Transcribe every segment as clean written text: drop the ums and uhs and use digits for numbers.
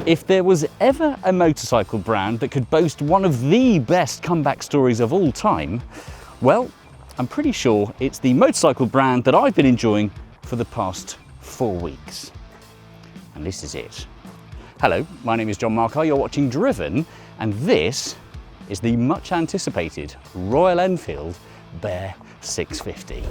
If there was ever a motorcycle brand that could boast one of the best comeback stories of all time, well, I'm pretty sure it's the motorcycle brand that I've been enjoying for the past 4 weeks. And this is it. Hello, my name is John Marcar, you're watching Driven, and this is the much anticipated Royal Enfield Bear 650.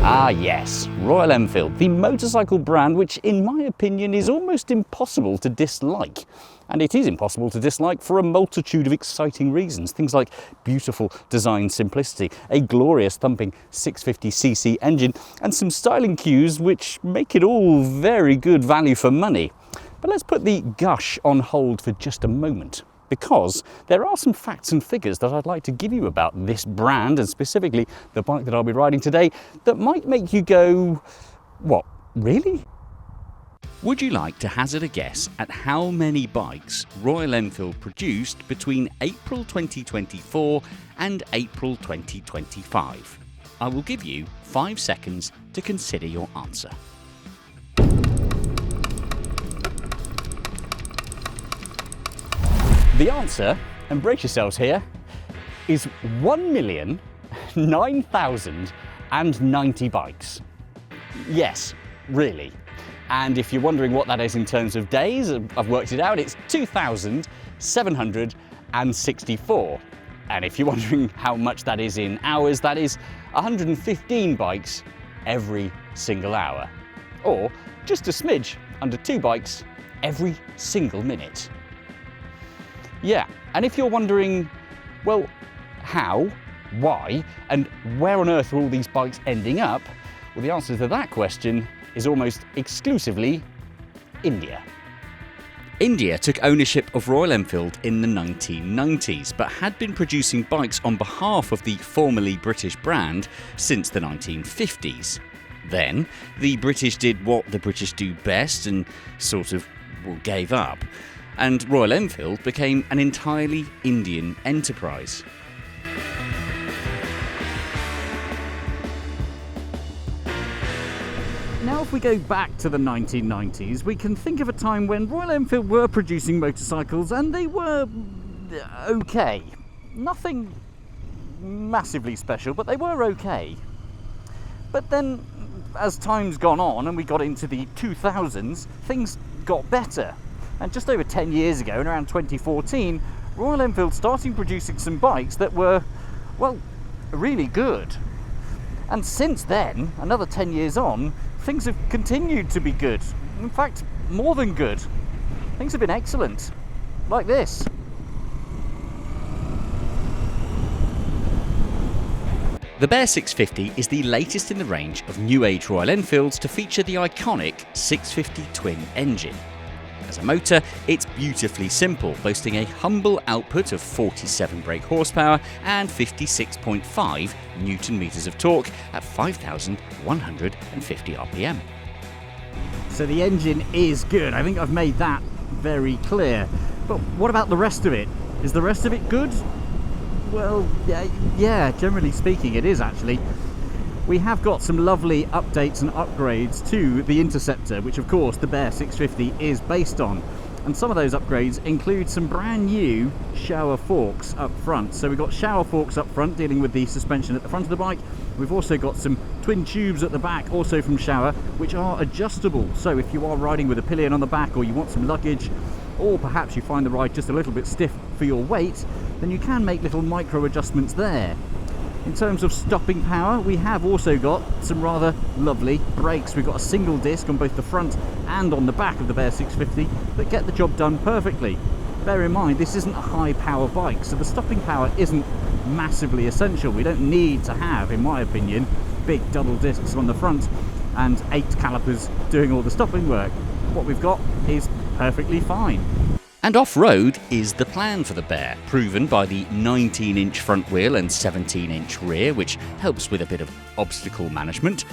Ah yes, Royal Enfield, the motorcycle brand which in my opinion is almost impossible to dislike. And it is impossible to dislike for a multitude of exciting reasons. Things like beautiful design simplicity, a glorious thumping 650cc engine, and some styling cues which make it all very good value for money. But let's put the gush on hold for just a moment, because there are some facts and figures that I'd like to give you about this brand, and specifically the bike that I'll be riding today, that might make you go, what, really? Would you like to hazard a guess at how many bikes Royal Enfield produced between April 2024 and April 2025? I will give you 5 seconds to consider your answer. The answer, and brace yourselves here, is 1,009,090 bikes. Yes, really. And if you're wondering what that is in terms of days, I've worked it out, it's 2,764. And if you're wondering how much that is in hours, that is 115 bikes every single hour. Or just a smidge under 2 bikes every single minute. Yeah, and if you're wondering, well, how, why, and where on earth are all these bikes ending up? Well, the answer to that question is almost exclusively India. India took ownership of Royal Enfield in the 1990s, but had been producing bikes on behalf of the formerly British brand since the 1950s. Then, the British did what the British do best and sort of gave up, and Royal Enfield became an entirely Indian enterprise. Now, if we go back to the 1990s, we can think of a time when Royal Enfield were producing motorcycles and they were okay. Nothing massively special, but they were okay. But then, as time's gone on and we got into the 2000s, things got better. And just over 10 years ago, in around 2014, Royal Enfield started producing some bikes that were, well, really good. And since then, another 10 years on, things have continued to be good. In fact, more than good. Things have been excellent. Like this. The Bear 650 is the latest in the range of new age Royal Enfields to feature the iconic 650 twin engine. As a motor, it's beautifully simple, boasting a humble output of 47 brake horsepower and 56.5 Newton meters of torque at 5,150 RPM. So the engine is good. I think I've made that very clear. But what about the rest of it? Is the rest of it good? Well, yeah, generally speaking it is actually. We have got some lovely updates and upgrades to the Interceptor, which of course the Bear 650 is based on. And some of those upgrades include some brand new Showa forks up front. So we've got Showa forks up front dealing with the suspension at the front of the bike. We've also got some twin tubes at the back, also from Showa, which are adjustable. So if you are riding with a pillion on the back, or you want some luggage, or perhaps you find the ride just a little bit stiff for your weight, then you can make little micro adjustments there. In terms of stopping power, we have also got some rather lovely brakes. We've got a single disc on both the front and on the back of the Bear 650 that get the job done perfectly. Bear in mind, this isn't a high power bike, so the stopping power isn't massively essential. We don't need to have, in my opinion, big double discs on the front and 8 calipers doing all the stopping work. What we've got is perfectly fine. And off-road is the plan for the Bear, proven by the 19-inch front wheel and 17-inch rear, which helps with a bit of obstacle management.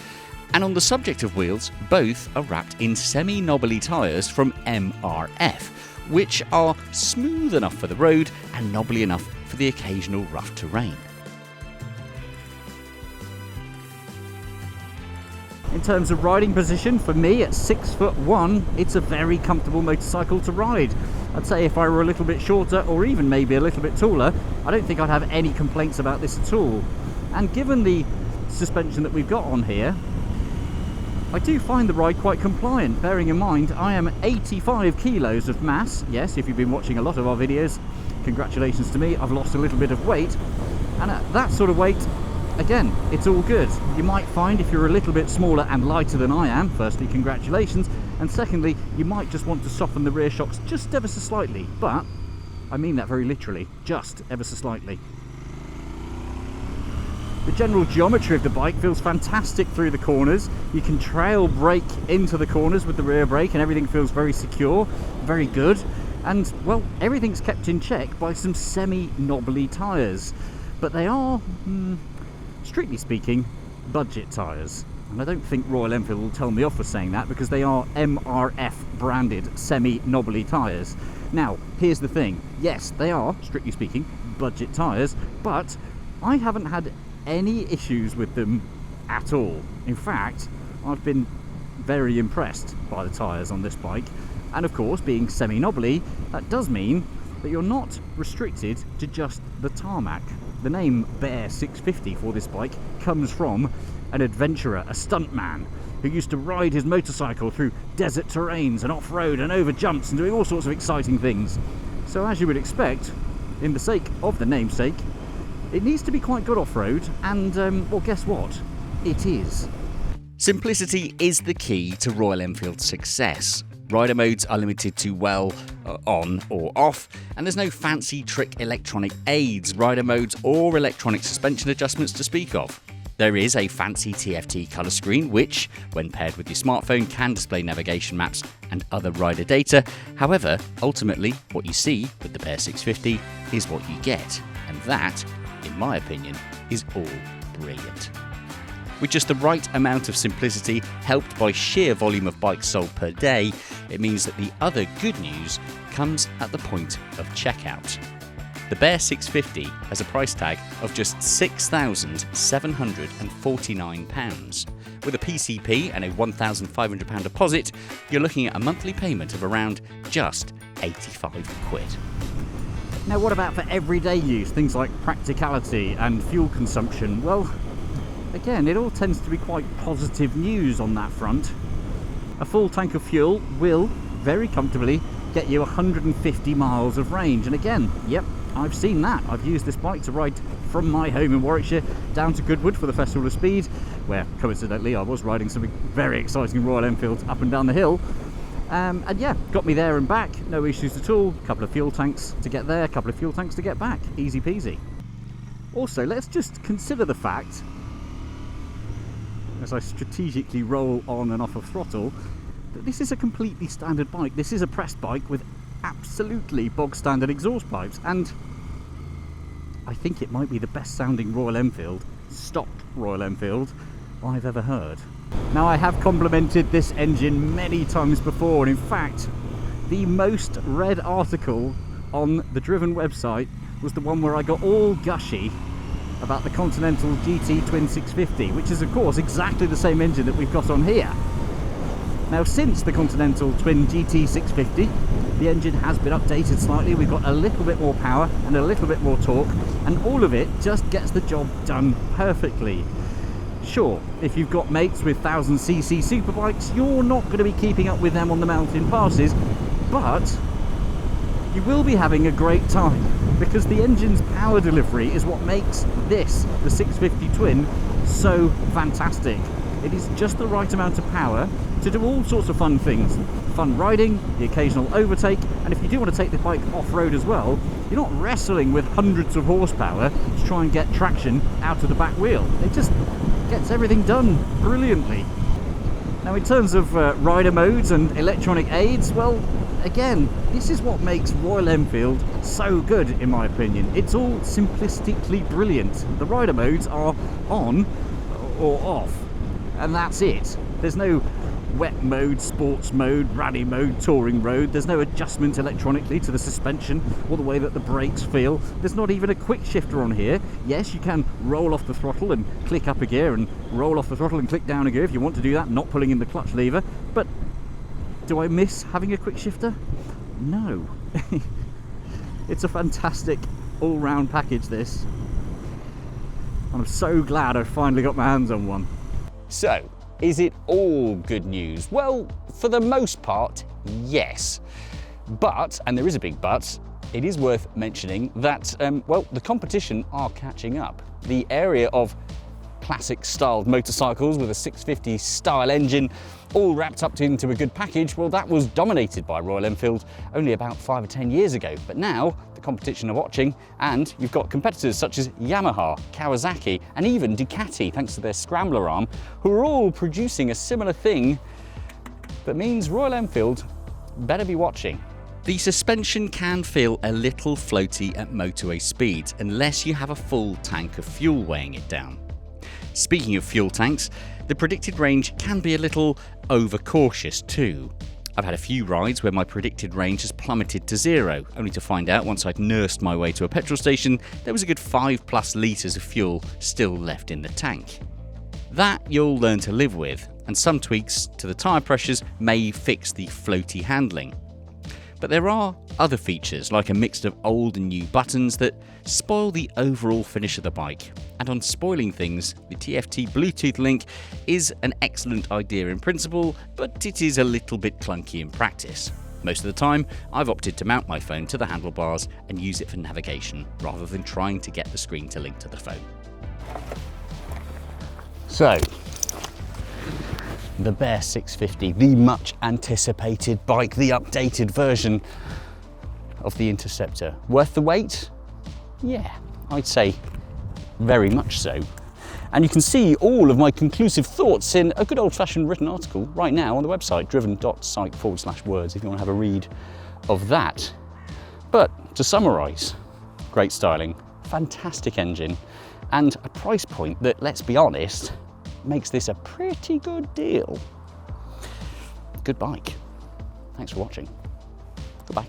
And on the subject of wheels, both are wrapped in semi-knobbly tyres from MRF, which are smooth enough for the road and knobbly enough for the occasional rough terrain. In terms of riding position, for me at 6'1", it's a very comfortable motorcycle to ride. I'd say if I were a little bit shorter or even maybe a little bit taller, I don't think I'd have any complaints about this at all. And given the suspension that we've got on here, I do find the ride quite compliant, bearing in mind I am 85 kilos of mass. Yes, if you've been watching a lot of our videos, congratulations to me, I've lost a little bit of weight. And at that sort of weight, again, it's all good. You might find if you're a little bit smaller and lighter than I am, firstly, congratulations, and secondly, you might just want to soften the rear shocks just ever so slightly, but I mean that very literally, just ever so slightly. The general geometry of the bike feels fantastic through the corners. You can trail brake into the corners with the rear brake and everything feels very secure, very good. And, well, everything's kept in check by some semi-knobbly tyres. But they are, strictly speaking, budget tyres. And I don't think Royal Enfield will tell me off for saying that, because they are MRF branded semi-knobbly tyres. Now, here's the thing. Yes, they are, strictly speaking, budget tyres, but I haven't had any issues with them at all. In fact, I've been very impressed by the tyres on this bike. And of course, being semi-knobbly, that does mean that you're not restricted to just the tarmac. The name Bear 650 for this bike comes from an adventurer, a stuntman, who used to ride his motorcycle through desert terrains and off-road and over jumps and doing all sorts of exciting things. So as you would expect, in the sake of the namesake, it needs to be quite good off-road, and well, guess what? It is. Simplicity is the key to Royal Enfield's success. Rider modes are limited to, well, on or off, and there's no fancy trick electronic aids, rider modes or electronic suspension adjustments to speak of. There is a fancy TFT colour screen which, when paired with your smartphone, can display navigation maps and other rider data. However, ultimately, what you see with the Bear 650 is what you get, and that, in my opinion, is all brilliant. With just the right amount of simplicity, helped by sheer volume of bikes sold per day, it means that the other good news comes at the point of checkout. The Bear 650 has a price tag of just £6,749. With a PCP and a £1,500 deposit, you're looking at a monthly payment of around just £85. Now, what about for everyday use, things like practicality and fuel consumption? Well, again, it all tends to be quite positive news on that front. A full tank of fuel will very comfortably get you 150 miles of range, and again, yep, I've seen that. I've used this bike to ride from my home in Warwickshire down to Goodwood for the Festival of Speed, where coincidentally I was riding something very exciting Royal Enfield up and down the hill. And yeah, got me there and back, no issues at all. A couple of fuel tanks to get there, a couple of fuel tanks to get back, easy peasy. Also, let's just consider the fact, as I strategically roll on and off of throttle, that this is a completely standard bike. This is a pressed bike with absolutely bog standard exhaust pipes, and I think it might be the best sounding Royal Enfield, stock Royal Enfield, I've ever heard. Now, I have complimented this engine many times before, and in fact, the most read article on the Driven website was the one where I got all gushy about the Continental GT Twin 650, which is of course exactly the same engine that we've got on here. Now, since the Continental Twin GT 650, the engine has been updated slightly. We've got a little bit more power and a little bit more torque, and all of it just gets the job done perfectly. Sure, if you've got mates with 1000cc superbikes, you're not going to be keeping up with them on the mountain passes, but you will be having a great time, because the engine's power delivery is what makes this, the 650 Twin, so fantastic. It is just the right amount of power to do all sorts of fun things. Fun riding, the occasional overtake, and if you do want to take the bike off-road as well, you're not wrestling with hundreds of horsepower to try and get traction out of the back wheel. It just gets everything done brilliantly. Now, in terms of rider modes and electronic aids, well, again, this is what makes Royal Enfield so good, in my opinion. It's all simplistically brilliant. The rider modes are on or off, and that's it. There's no wet mode, sports mode, rally mode, touring mode. There's no adjustment electronically to the suspension or the way that the brakes feel. There's not even a quick shifter on here. Yes, you can roll off the throttle and click up a gear and roll off the throttle and click down a gear if you want to do that, not pulling in the clutch lever. But do I miss having a quick shifter? No. It's a fantastic all-round package, this. I'm so glad I finally got my hands on one. So, is it all good news? Well, for the most part, yes. But, and there is a big but, it is worth mentioning that, well, the competition are catching up. The area of classic styled motorcycles with a 650 style engine all wrapped up into a good package, well, that was dominated by Royal Enfield only about 5 or 10 years ago. But now the competition are watching, and you've got competitors such as Yamaha, Kawasaki, and even Ducati, thanks to their Scrambler arm, who are all producing a similar thing. That means Royal Enfield better be watching. The suspension can feel a little floaty at motorway speeds unless you have a full tank of fuel weighing it down. Speaking of fuel tanks, the predicted range can be a little overcautious too. I've had a few rides where my predicted range has plummeted to 0, only to find out once I'd nursed my way to a petrol station there was a good 5+ litres of fuel still left in the tank. That you'll learn to live with, and some tweaks to the tyre pressures may fix the floaty handling. But there are other features, like a mix of old and new buttons, that spoil the overall finish of the bike. And on spoiling things, the TFT Bluetooth link is an excellent idea in principle, but it is a little bit clunky in practice. Most of the time, I've opted to mount my phone to the handlebars and use it for navigation, rather than trying to get the screen to link to the phone. So, the Bear 650, the much anticipated bike, the updated version of the Interceptor. Worth the wait? Yeah, I'd say very much so. And you can see all of my conclusive thoughts in a good old-fashioned written article right now on the website, driven.site/words, if you want to have a read of that. But to summarise, great styling, fantastic engine, and a price point that, let's be honest, makes this a pretty good deal. Good bike. Thanks for watching. Goodbye.